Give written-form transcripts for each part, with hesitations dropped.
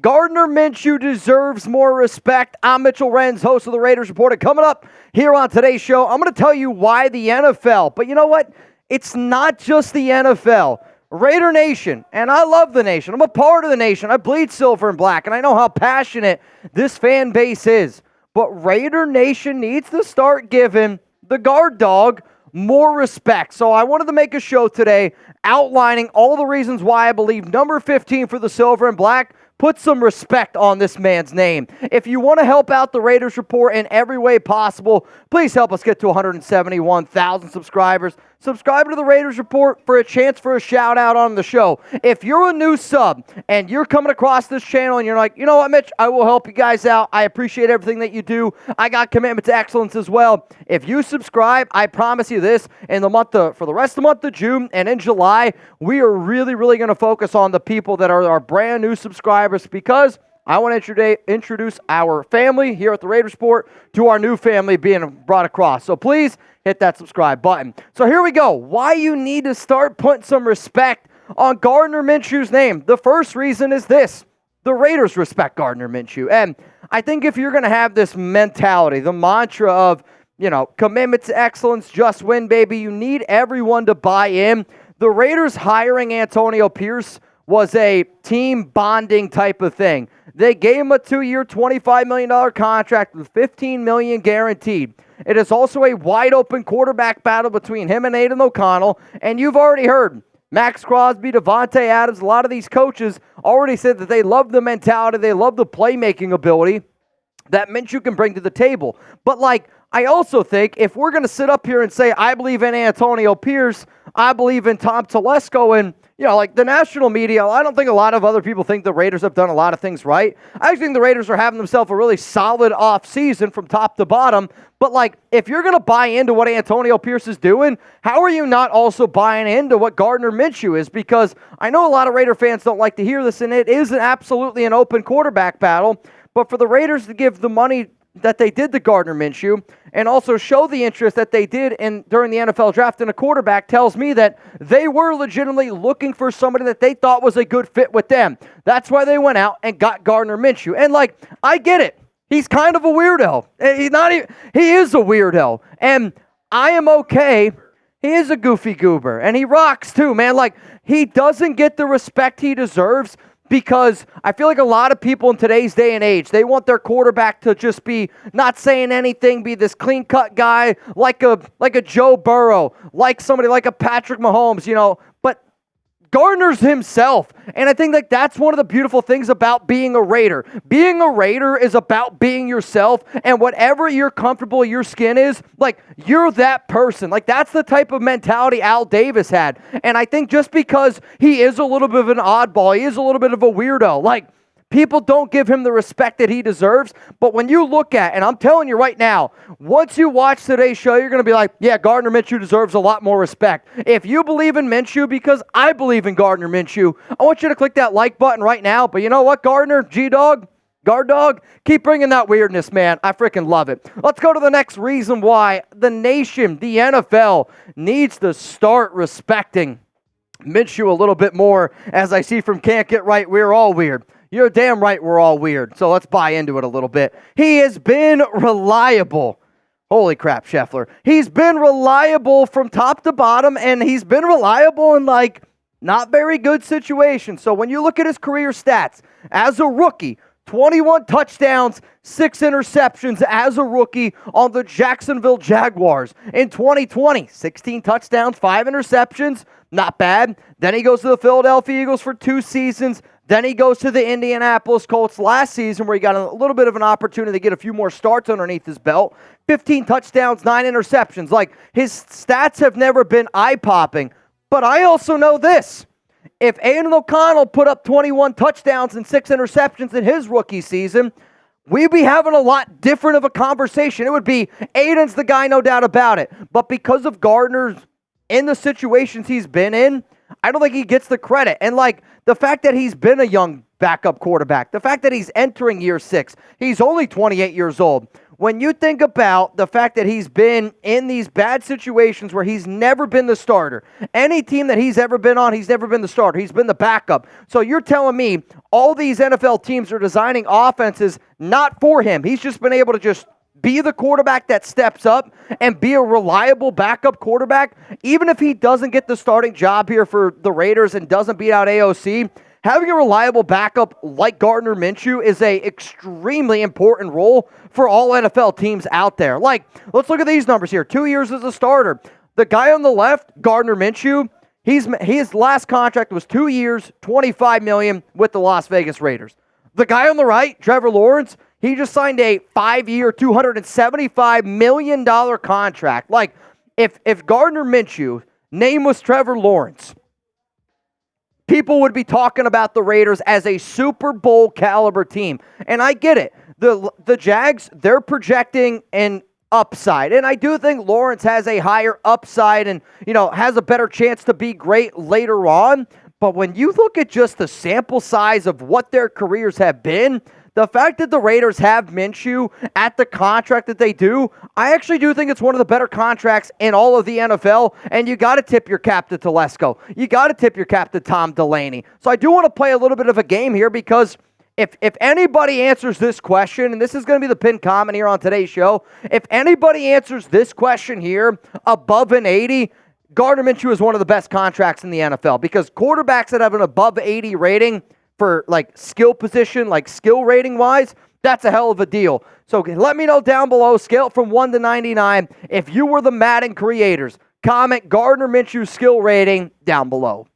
Gardner Minshew deserves more respect. I'm Mitchell Renz, host of the Raiders Report. And coming up here on today's show, I'm going to tell you why the NFL. But you know what? It's not just the NFL. Raider Nation, and I love the nation. I'm a part of the nation. I bleed silver and black, and I know how passionate this fan base is. But Raider Nation needs to start giving the guard dog more respect. So I wanted to make a show today outlining all the reasons why I believe number 15 for the silver and black. Put some respect on this man's name. If you want to help out the Raiders Report in every way possible, please help us get to 171,000 subscribers. Subscribe to the Raiders Report for a chance for a shout out on the show. If you're a new sub and you're coming across this channel and you're like, you know what, Mitch, I will help you guys out. I appreciate everything that you do. I got commitment to excellence as well. If you subscribe, I promise you this, for the rest of the month of June and in July, we are really going to focus on the people that are our brand new subscribers, because I want to introduce our family here at the Raiders Report to our new family being brought across. So please hit that subscribe button. So here we go. Why you need to start putting some respect on Gardner Minshew's name. The first reason is this. The Raiders respect Gardner Minshew. And I think if you're going to have this mentality, the mantra of, commitment to excellence, just win, baby, you need everyone to buy in. The Raiders hiring Antonio Pierce was a team bonding type of thing. They gave him a 2-year, $25 million contract with $15 million guaranteed. It is also a wide-open quarterback battle between him and Aidan O'Connell, and you've already heard Max Crosby, Devontae Adams, a lot of these coaches already said that they love the mentality, they love the playmaking ability that Minshew can bring to the table. But, I also think if we're going to sit up here and say, I believe in Antonio Pierce, I believe in Tom Telesco, and the national media, I don't think a lot of other people think the Raiders have done a lot of things right. I actually think the Raiders are having themselves a really solid offseason from top to bottom. But, if you're going to buy into what Antonio Pierce is doing, how are you not also buying into what Gardner Minshew is? Because I know a lot of Raider fans don't like to hear this, and it is absolutely an open quarterback battle. But for the Raiders to give the money that they did to Gardner Minshew and also show the interest that they did during the NFL draft in a quarterback tells me that they were legitimately looking for somebody that they thought was a good fit with them. That's why they went out and got Gardner Minshew. And I get it. He's kind of a weirdo. He is a weirdo. And I am okay. He is a goofy goober. And he rocks too, man. He doesn't get the respect he deserves, because I feel like a lot of people in today's day and age, they want their quarterback to just be not saying anything, be this clean-cut guy like a Joe Burrow, like somebody like a Patrick Mahomes, But Gardner's himself. And I think that's one of the beautiful things about being a Raider. Being a Raider is about being yourself, and whatever you're comfortable your skin is, you're that person. That's the type of mentality Al Davis had. And I think just because he is a little bit of an oddball, he is a little bit of a weirdo, people don't give him the respect that he deserves. But when you look at, and I'm telling you right now, once you watch today's show, you're going to be like, yeah, Gardner Minshew deserves a lot more respect. If you believe in Minshew, because I believe in Gardner Minshew, I want you to click that like button right now. But you know what, Gardner, G-Dog, Guard Dog, keep bringing that weirdness, man. I freaking love it. Let's go to the next reason why the nation, the NFL, needs to start respecting Minshew a little bit more. As I see from Can't Get Right, we're all weird. You're damn right we're all weird, so let's buy into it a little bit. He has been reliable. Holy crap, Scheffler. He's been reliable from top to bottom, and he's been reliable in, not very good situations. So when you look at his career stats, as a rookie, 21 touchdowns, 6 interceptions as a rookie on the Jacksonville Jaguars. In 2020, 16 touchdowns, 5 interceptions, not bad. Then he goes to the Philadelphia Eagles for 2 seasons. Then he goes to the Indianapolis Colts last season, where he got a little bit of an opportunity to get a few more starts underneath his belt. 15 touchdowns, 9 interceptions. His stats have never been eye-popping. But I also know this. If Aidan O'Connell put up 21 touchdowns and 6 interceptions in his rookie season, we'd be having a lot different of a conversation. It would be, Aidan's the guy, no doubt about it. But because of Gardner's, in the situations he's been in, I don't think he gets the credit. And the fact that he's been a young backup quarterback, the fact that he's entering year 6, he's only 28 years old. when you think about the fact that he's been in these bad situations where he's never been the starter, any team that he's ever been on, he's never been the starter. He's been the backup. So you're telling me all these NFL teams are designing offenses not for him. He's just been able to just be the quarterback that steps up and be a reliable backup quarterback. Even if he doesn't get the starting job here for the Raiders and doesn't beat out AOC, having a reliable backup like Gardner Minshew is a extremely important role for all NFL teams out there. Like, let's look at these numbers here. 2 years as a starter. The guy on the left, Gardner Minshew, his last contract was 2 years, $25 million with the Las Vegas Raiders. The guy on the right, Trevor Lawrence, he just signed a 5-year, $275 million contract. Like, if Gardner Minshew, name was Trevor Lawrence, people would be talking about the Raiders as a Super Bowl caliber team. And I get it. The Jags, they're projecting an upside. And I do think Lawrence has a higher upside and, has a better chance to be great later on. But when you look at just the sample size of what their careers have been, the fact that the Raiders have Minshew at the contract that they do, I actually do think it's one of the better contracts in all of the NFL, and you got to tip your cap to Telesco. You got to tip your cap to Tom Delaney. So I do want to play a little bit of a game here because if anybody answers this question, and this is going to be the pinned comment here on today's show, if anybody answers this question here above an 80, Gardner Minshew is one of the best contracts in the NFL because quarterbacks that have an above 80 rating for like skill position, like skill rating wise, that's a hell of a deal. So let me know down below, scale from 1 to 99, if you were the Madden creators. Comment Gardner Minshew's skill rating down below.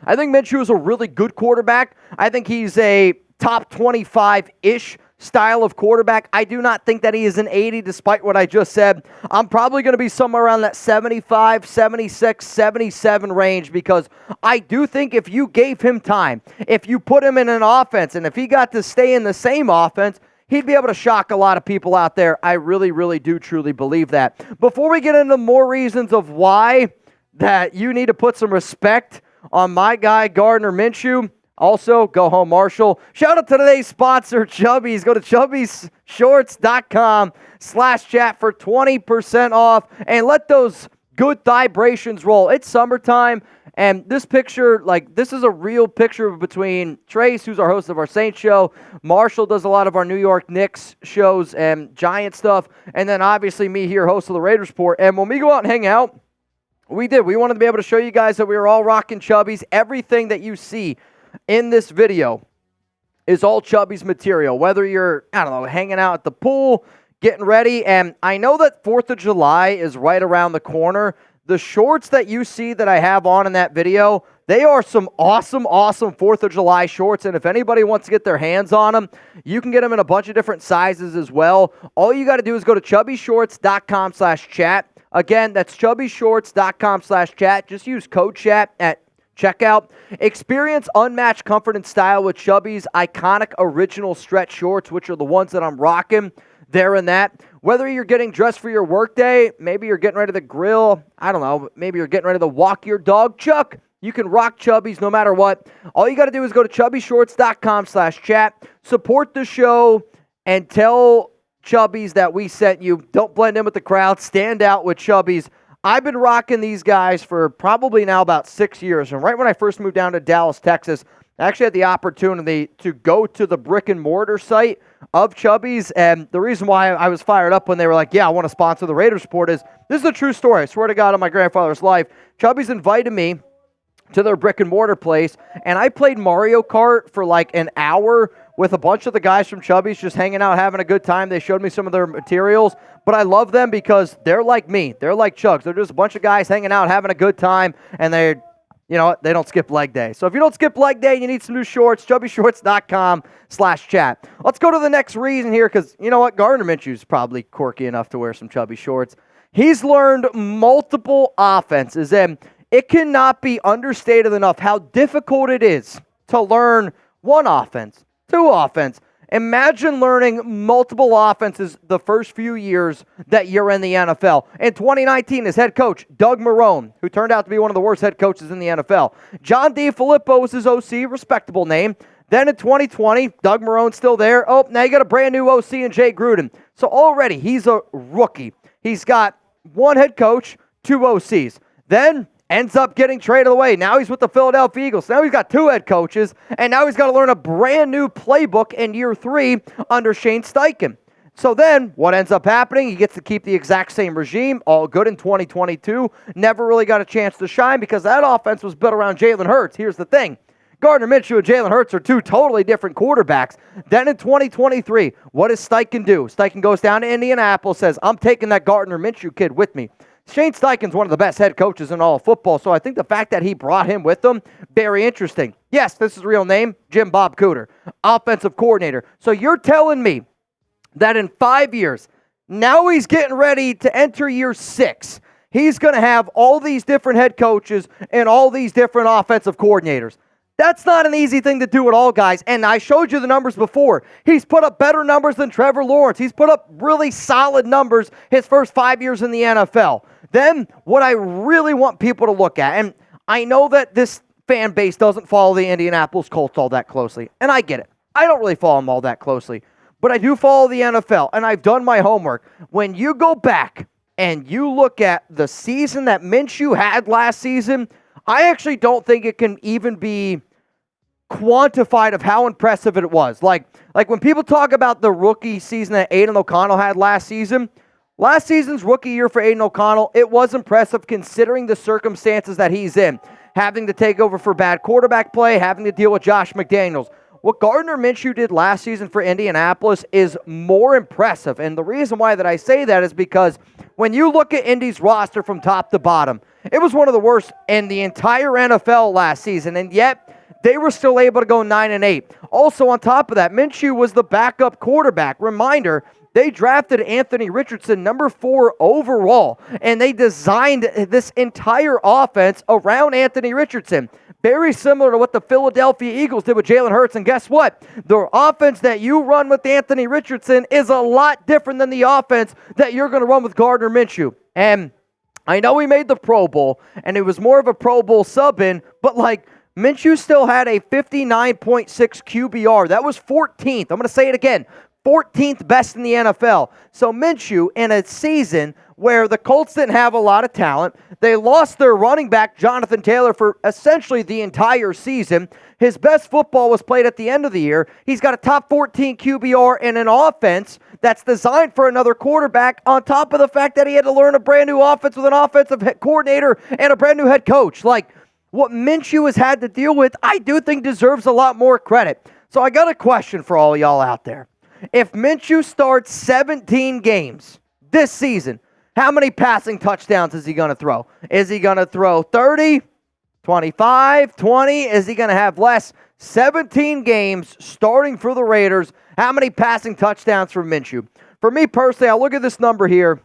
I think Minshew is a really good quarterback. I think he's a top 25-ish style of quarterback. I do not think that he is an 80 despite what I just said. I'm probably going to be somewhere around that 75, 76, 77 range because I do think if you gave him time, if you put him in an offense, and if he got to stay in the same offense, he'd be able to shock a lot of people out there. I really, really do truly believe that. Before we get into more reasons of why that you need to put some respect on my guy, Gardner Minshew, also, go home, Marshall. Shout out to today's sponsor, Chubbies. Go to chubbiesshorts.com/chat for 20% off and let those good vibrations roll. It's summertime, and this picture, this is a real picture between Trace, who's our host of our Saints show. Marshall does a lot of our New York Knicks shows and Giant stuff, and then obviously me here, host of the Raiders Report. And when we go out and hang out, we did. We wanted to be able to show you guys that we were all rocking Chubbies. Everything that you see in this video is all Chubbies material, whether you're, hanging out at the pool, getting ready, and I know that 4th of July is right around the corner. The shorts that you see that I have on in that video, they are some awesome 4th of July shorts, and if anybody wants to get their hands on them, you can get them in a bunch of different sizes as well. All you got to do is go to chubbieshorts.com/chat. Again, that's chubbieshorts.com/chat. Just use code chat at checkout. Experience unmatched comfort and style with Chubbies' iconic original stretch shorts, which are the ones that I'm rocking there and that. Whether you're getting dressed for your workday, maybe you're getting ready to grill, maybe you're getting ready to walk your dog, Chuck, you can rock Chubbies no matter what. All you got to do is go to chubbieshorts.com/chat, support the show, and tell Chubbies that we sent you. Don't blend in with the crowd. Stand out with Chubbies. I've been rocking these guys for probably now about 6 years. And right when I first moved down to Dallas, Texas, I actually had the opportunity to go to the brick and mortar site of Chubbies. And the reason why I was fired up when they were like, yeah, I want to sponsor the Raiders Report is this is a true story. I swear to God on my grandfather's life. Chubbies invited me to their brick and mortar place, and I played Mario Kart for like an hour with a bunch of the guys from Chubbies just hanging out, having a good time. They showed me some of their materials, but I love them because they're like me. They're like Chugs. They're just a bunch of guys hanging out, having a good time, and they don't skip leg day. So if you don't skip leg day and you need some new shorts, chubbieshorts.com/chat. Let's go to the next reason here because, you know what, Gardner Minshew's probably quirky enough to wear some Chubby shorts. He's learned multiple offenses, and it cannot be understated enough how difficult it is to learn one offense, two offense. Imagine learning multiple offenses the first few years that you're in the NFL. In 2019, his head coach, Doug Marrone, who turned out to be one of the worst head coaches in the NFL. John DeFilippo was his OC, respectable name. Then in 2020, Doug Marrone's still there. Oh, now you got a brand new OC in Jay Gruden. So already he's a rookie. He's got one head coach, two OCs. Then ends up getting traded away. Now he's with the Philadelphia Eagles. Now he's got two head coaches, and now he's got to learn a brand new playbook in year 3 under Shane Steichen. So then what ends up happening? He gets to keep the exact same regime, all good in 2022. Never really got a chance to shine because that offense was built around Jalen Hurts. Here's the thing. Gardner Minshew and Jalen Hurts are two totally different quarterbacks. Then in 2023, what does Steichen do? Steichen goes down to Indianapolis, says, I'm taking that Gardner Minshew kid with me. Shane Steichen's one of the best head coaches in all of football, so I think the fact that he brought him with him, very interesting. Yes, this is his real name, Jim Bob Cooter, offensive coordinator. So you're telling me that in 5 years, now he's getting ready to enter year 6, he's going to have all these different head coaches and all these different offensive coordinators. That's not an easy thing to do at all, guys. And I showed you the numbers before. He's put up better numbers than Trevor Lawrence. He's put up really solid numbers his first 5 years in the NFL. Then, what I really want people to look at, and I know that this fan base doesn't follow the Indianapolis Colts all that closely, and I get it. I don't really follow them all that closely, but I do follow the NFL, and I've done my homework. When you go back and you look at the season that Minshew had last season, I actually don't think it can even be quantified of how impressive it was. Like when people talk about the rookie season that Aidan O'Connell had last season's rookie year for Aidan O'Connell, it was impressive considering the circumstances that he's in. Having to take over for bad quarterback play, having to deal with Josh McDaniels. What Gardner Minshew did last season for Indianapolis is more impressive. And the reason why that I say that is because when you look at Indy's roster from top to bottom, it was one of the worst in the entire NFL last season. And yet, they were still able to go 9-8. Also, on top of that, Minshew was the backup quarterback. Reminder, they drafted Anthony Richardson, number 4 overall, and they designed this entire offense around Anthony Richardson. Very similar to what the Philadelphia Eagles did with Jalen Hurts. And guess what? The offense that you run with Anthony Richardson is a lot different than the offense that you're going to run with Gardner Minshew. And I know he made the Pro Bowl, and it was more of a Pro Bowl sub-in, but Minshew still had a 59.6 QBR. That was 14th. I'm going to say it again. 14th best in the NFL. So Minshew, in a season where the Colts didn't have a lot of talent, they lost their running back, Jonathan Taylor, for essentially the entire season. His best football was played at the end of the year. He's got a top 14 QBR and an offense that's designed for another quarterback, on top of the fact that he had to learn a brand new offense with an offensive coordinator and a brand new head coach. What Minshew has had to deal with, I do think deserves a lot more credit. So I got a question for all y'all out there. If Minshew starts 17 games this season, how many passing touchdowns is he going to throw? Is he going to throw 30, 25, 20? Is he going to have less? 17 games starting for the Raiders. How many passing touchdowns for Minshew? For me personally, I look at this number here,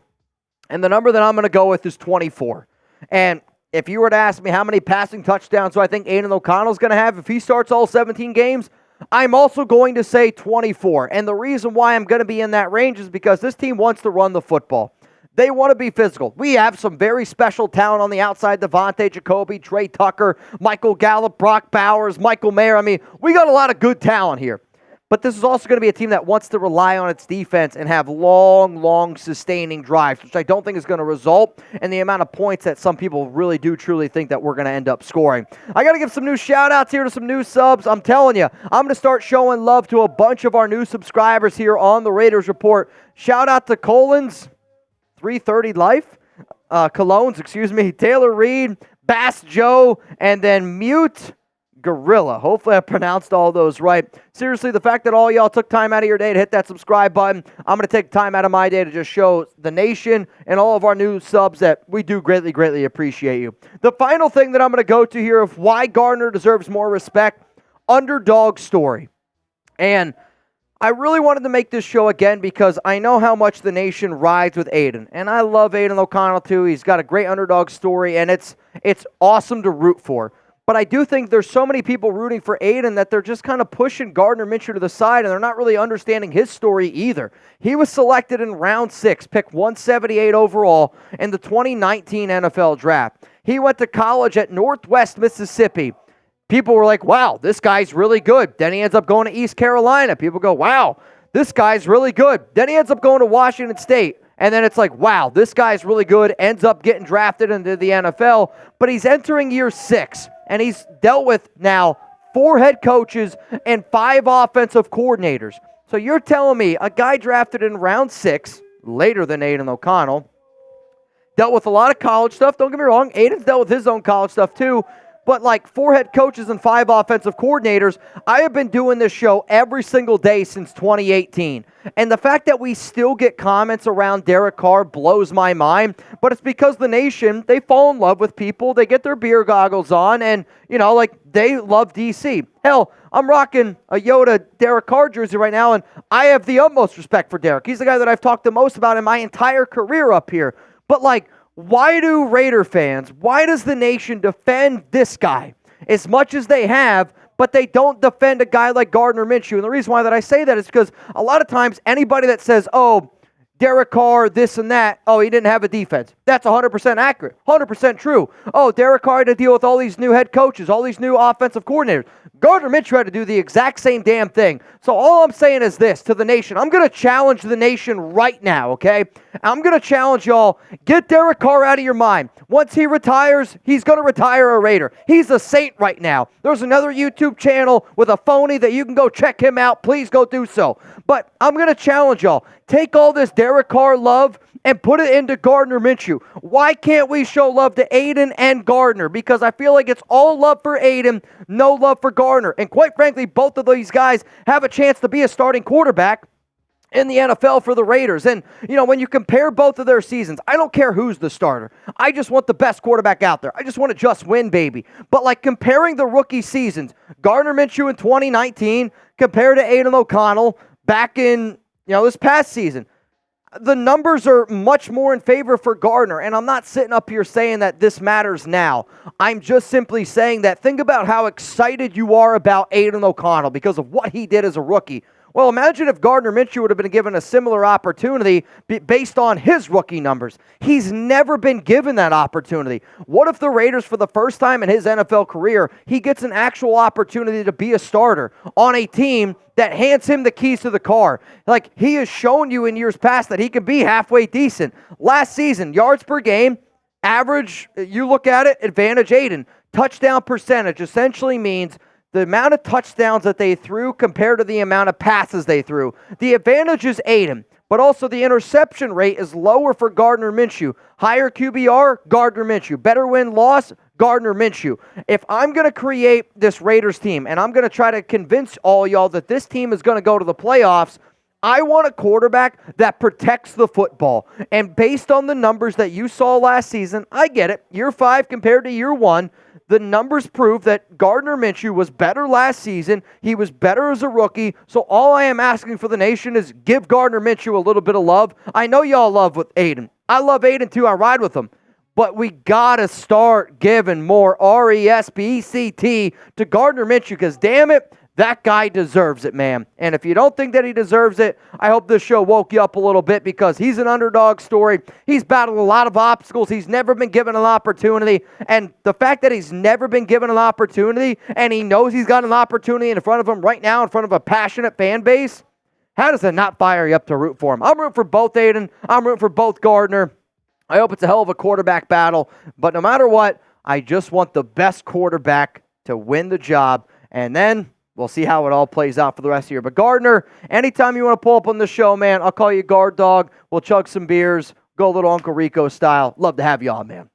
and the number that I'm going to go with is 24. And if you were to ask me how many passing touchdowns do I think Aidan O'Connell is going to have if he starts all 17 games, I'm also going to say 24. And the reason why I'm going to be in that range is because this team wants to run the football. They want to be physical. We have some very special talent on the outside. Devontae Jacoby, Trey Tucker, Michael Gallup, Brock Bowers, Michael Mayer. We got a lot of good talent here. But this is also going to be a team that wants to rely on its defense and have long, sustaining drives, which I don't think is going to result in the amount of points that some people really do truly think that we're going to end up scoring. I got to give some new shout-outs here to some new subs. I'm telling you, I'm going to start showing love to a bunch of our new subscribers here on the Raiders Report. Shout-out to Colons, 330 Life, Colognes, Taylor Reed, Bass Joe, and then Mute Gorilla. Hopefully I pronounced all those right. Seriously, the fact that all y'all took time out of your day to hit that subscribe button, I'm going to take time out of my day to just show the nation and all of our new subs that we do greatly appreciate you. The final thing that I'm going to go to here of why Gardner deserves more respect, Underdog Story. And I really wanted to make this show again because I know how much the nation rides with Aidan. And I love Aidan O'Connell too. He's got a great underdog story, and it's awesome to root for. But I do think there's so many people rooting for Aidan that they're just kind of pushing Gardner Minshew to the side, and they're not really understanding his story either. He was selected in round 6, pick 178 overall in the 2019 NFL Draft. He went to college at Northwest Mississippi. people were like, wow, this guy's really good. Then he ends up going to East Carolina. People go, wow, this guy's really good. Then he ends up going to Washington State. And then it's like, wow, this guy's really good, ends up getting drafted into the NFL. But he's entering year 6, and he's dealt with now 4 head coaches and 5 offensive coordinators. So you're telling me a guy drafted in round 6, later than Aidan O'Connell, dealt with a lot of college stuff. Don't get me wrong, Aidan's dealt with his own college stuff too. But like 4 head coaches and 5 offensive coordinators, I have been doing this show every single day since 2018. And the fact that we still get comments around Derek Carr blows my mind. But it's because the nation, they fall in love with people. They get their beer goggles on and, they love DC. Hell, I'm rocking a Yoda Derek Carr jersey right now, and I have the utmost respect for Derek. He's the guy that I've talked the most about in my entire career up here. But why do Raider fans, why does the nation defend this guy as much as they have, but they don't defend a guy like Gardner Minshew? And the reason why that I say that is because a lot of times anybody that says, oh, Derek Carr, this and that, oh, he didn't have a defense. That's 100% accurate, 100% true. Oh, Derek Carr had to deal with all these new head coaches, all these new offensive coordinators. Gardner Minshew had to do the exact same damn thing. So all I'm saying is this to the nation. I'm going to challenge the nation right now, okay? I'm going to challenge y'all. Get Derek Carr out of your mind. Once he retires, he's going to retire a Raider. He's a saint right now. There's another YouTube channel with a phony that you can go check him out. Please go do so. But I'm going to challenge y'all. Take all this Derek Carr love and put it into Gardner Minshew. Why can't we show love to Aidan and Gardner? Because I feel like it's all love for Aidan, no love for Gardner. And quite frankly, both of these guys have a chance to be a starting quarterback in the NFL for the Raiders. And, when you compare both of their seasons, I don't care who's the starter. I just want the best quarterback out there. I just want to just win, baby. But comparing the rookie seasons, Gardner Minshew in 2019 compared to Aidan O'Connell back in, this past season, the numbers are much more in favor for Gardner, and I'm not sitting up here saying that this matters now. I'm just simply saying that think about how excited you are about Aidan O'Connell because of what he did as a rookie. Well, imagine if Gardner Minshew would have been given a similar opportunity based on his rookie numbers. He's never been given that opportunity. What if the Raiders, for the first time in his NFL career, he gets an actual opportunity to be a starter on a team that hands him the keys to the car? He has shown you in years past that he can be halfway decent. Last season, yards per game, average, you look at it, advantage Aidan. Touchdown percentage essentially means the amount of touchdowns that they threw compared to the amount of passes they threw. The advantage is Aidan, but also the interception rate is lower for Gardner Minshew. Higher QBR, Gardner Minshew. Better win-loss, Gardner Minshew. If I'm going to create this Raiders team, and I'm going to try to convince all y'all that this team is going to go to the playoffs, I want a quarterback that protects the football. And based on the numbers that you saw last season, I get it. Year 5 compared to year 1, the numbers prove that Gardner Minshew was better last season. He was better as a rookie. So all I am asking for the nation is give Gardner Minshew a little bit of love. I know y'all love with Aidan. I love Aidan too. I ride with him. But we got to start giving more respect to Gardner Minshew because, damn it, that guy deserves it, man. And if you don't think that he deserves it, I hope this show woke you up a little bit because he's an underdog story. He's battled a lot of obstacles. He's never been given an opportunity. And the fact that he's never been given an opportunity and he knows he's got an opportunity in front of him right now in front of a passionate fan base, how does that not fire you up to root for him? I'm rooting for both Aidan. I'm rooting for both Gardner. I hope it's a hell of a quarterback battle. But no matter what, I just want the best quarterback to win the job. And then we'll see how it all plays out for the rest of the year. But Gardner, anytime you want to pull up on the show, man, I'll call you Guard Dog. We'll chug some beers, go a little Uncle Rico style. Love to have you on, man.